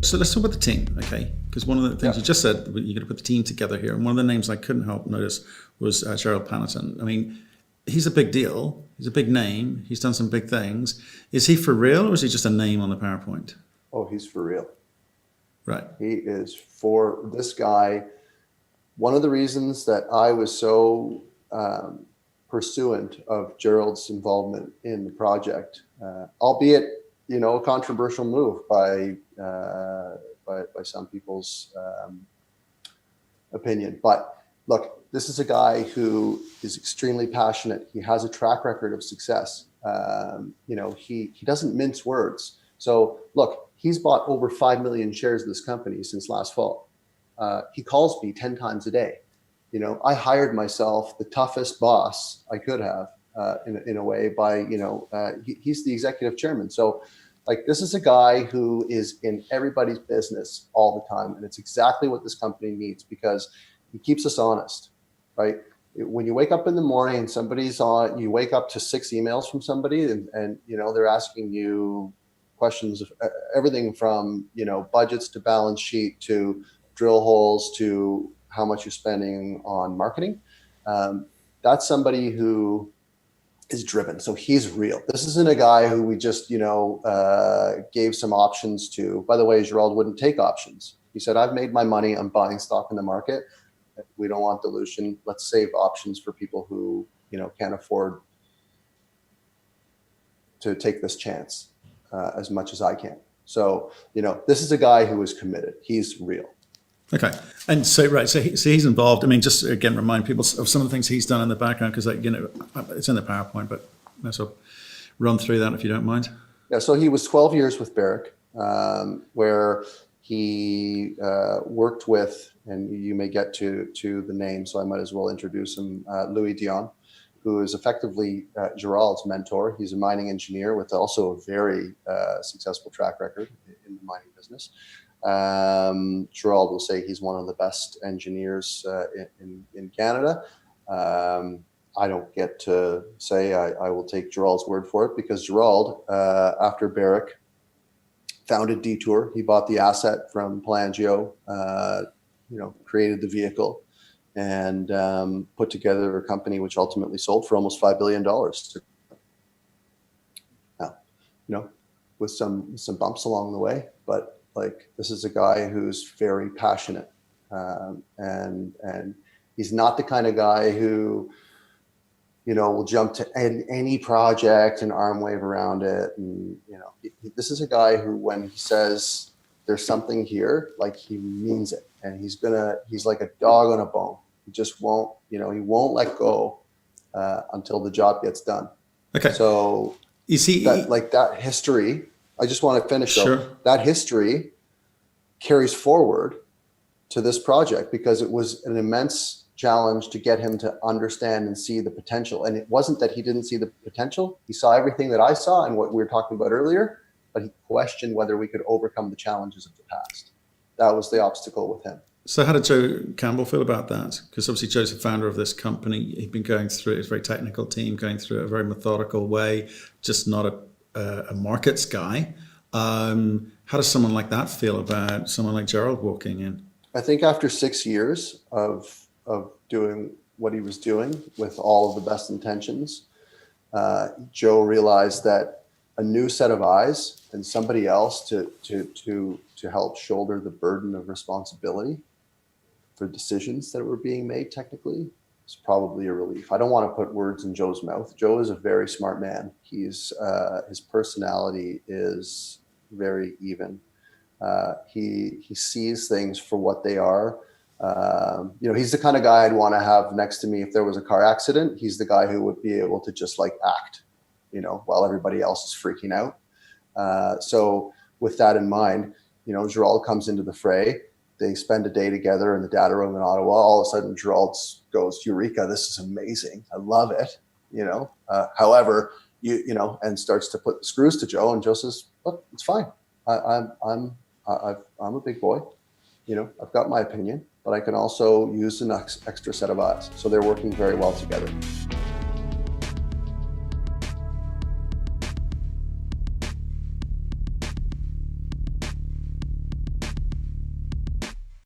So let's talk about the team, okay? Because one of the things you just said, you're going to put the team together here. And one of the names I couldn't help notice was Gerald Panetton. I mean, he's a big deal. He's a big name. He's done some big things. Is he for real, or is he just a name on the PowerPoint? Oh, he's for real. Right. He is for this guy. One of the reasons that I was so pursuant of Gerald's involvement in the project, albeit, a controversial move by some people's opinion. But look, this is a guy who is extremely passionate. He has a track record of success. He doesn't mince words. So look, he's bought over 5 million shares of this company since last fall. He calls me 10 times a day. I hired myself the toughest boss I could have in a way by, he's the executive chairman. So this is a guy who is in everybody's business all the time. And it's exactly what this company needs, because he keeps us honest, right? When you wake up in the morning and somebody's on, you wake up to 6 emails from somebody and they're asking you questions of everything from, budgets to balance sheet to drill holes to how much you're spending on marketing. That's somebody who is driven. So he's real. This isn't a guy who we just, gave some options to. By the way, Gerald wouldn't take options. He said, I've made my money. I'm buying stock in the market. We don't want dilution. Let's save options for people who, can't afford to take this chance as much as I can. So, this is a guy who is committed. He's real. Okay. And so, right, so he's involved. I mean, just again, remind people of some of the things he's done in the background, because, it's in the PowerPoint, but let's run through that if you don't mind. Yeah, so he was 12 years with Barrick, where he worked with, and you may get to the name, so I might as well introduce him, Louis Dion, who is effectively Gerald's mentor. He's a mining engineer with also a very successful track record in the mining business. Gerald will say he's one of the best engineers in Canada. I don't get to say I will take Gerald's word for it, because Gerald, after Barrick, founded Detour. He bought the asset from Palangio, created the vehicle, and put together a company which ultimately sold for almost $5 billion. Now, with some bumps along the way, but this is a guy who's very passionate, and he's not the kind of guy who, will jump to any project and arm wave around it. And, this is a guy who, when he says there's something here, he means it. And he's like a dog on a bone. He just won't, he won't let go until the job gets done. Okay. So you see that history, I just want to finish. Sure. That history carries forward to this project, because it was an immense challenge to get him to understand and see the potential. And it wasn't that he didn't see the potential. He saw everything that I saw and what we were talking about earlier, but he questioned whether we could overcome the challenges of the past. That was the obstacle with him. So how did Joe Campbell feel about that? Because obviously Joe's the founder of this company. He'd been going through it. It's a very technical team, going through it a very methodical way, just not a markets guy. How does someone like that feel about someone like Gerald walking in? I think after 6 years of doing what he was doing with all of the best intentions, Joe realized that a new set of eyes and somebody else to help shoulder the burden of responsibility for decisions that were being made technically is probably a relief. I don't want to put words in Joe's mouth. Joe is a very smart man. He's his personality is very even. He sees things for what they are. He's the kind of guy I'd want to have next to me if there was a car accident. He's the guy who would be able to just act, while everybody else is freaking out. So with that in mind, Gerald comes into the fray. They spend a day together in the data room in Ottawa. All of a sudden, Gerald goes, "Eureka! This is amazing. I love it." However, and starts to put the screws to Joe, and Joe says, "Look, it's fine. I'm a big boy. I've got my opinion, but I can also use an extra set of eyes." So they're working very well together.